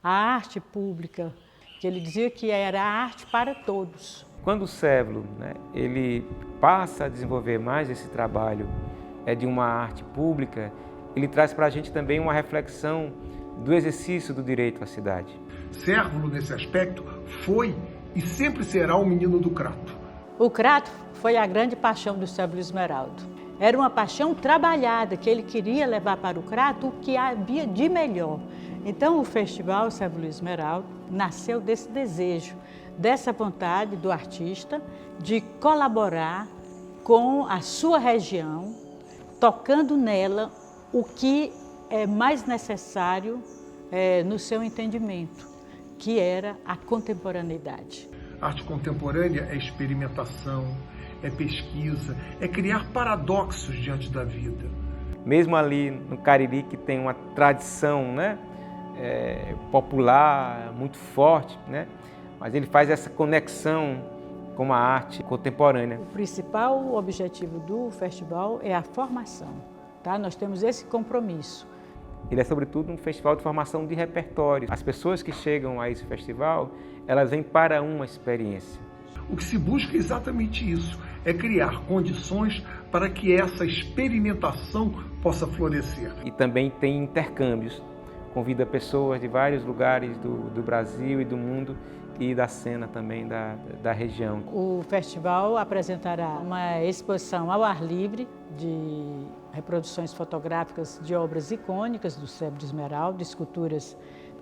à arte pública, que ele dizia que era arte para todos. Quando o Cérvulo, né, ele passa a desenvolver mais esse trabalho de uma arte pública, ele traz para a gente também uma reflexão do exercício do direito à cidade. Cérvulo, nesse aspecto, foi e sempre será o menino do Crato. O crato foi a grande paixão do Sérvio Luiz Esmeraldo. Era uma paixão trabalhada, que ele queria levar para o crato o que havia de melhor. Então o Festival Sérvio Luiz Esmeraldo nasceu desse desejo, dessa vontade do artista de colaborar com a sua região, tocando nela o que é mais necessário no seu entendimento, que era a contemporaneidade. Arte contemporânea é experimentação, é pesquisa, é criar paradoxos diante da vida. Mesmo ali no Cariri, que tem uma tradição, né, popular muito forte, né, mas ele faz essa conexão com a arte contemporânea. O principal objetivo do festival é a formação, tá? Nós temos esse compromisso. Ele é, sobretudo, um festival de formação de repertório. As pessoas que chegam a esse festival, elas vêm para uma experiência. O que se busca é exatamente isso, é criar condições para que essa experimentação possa florescer. E também tem intercâmbios, convida pessoas de vários lugares do Brasil e do mundo e da cena também da região. O festival apresentará uma exposição ao ar livre de reproduções fotográficas de obras icônicas do Sérvio Luiz Esmeraldo, esculturas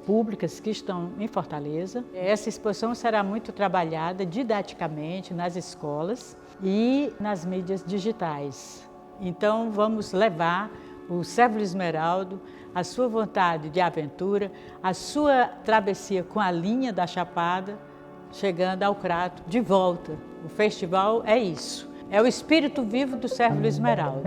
públicas que estão em Fortaleza. Essa exposição será muito trabalhada didaticamente nas escolas e nas mídias digitais. Então vamos levar o Sérvio Luiz Esmeraldo, a sua vontade de aventura, a sua travessia com a linha da Chapada, chegando ao crato de volta. O festival é isso, é o espírito vivo do Sérvio Luiz Esmeraldo.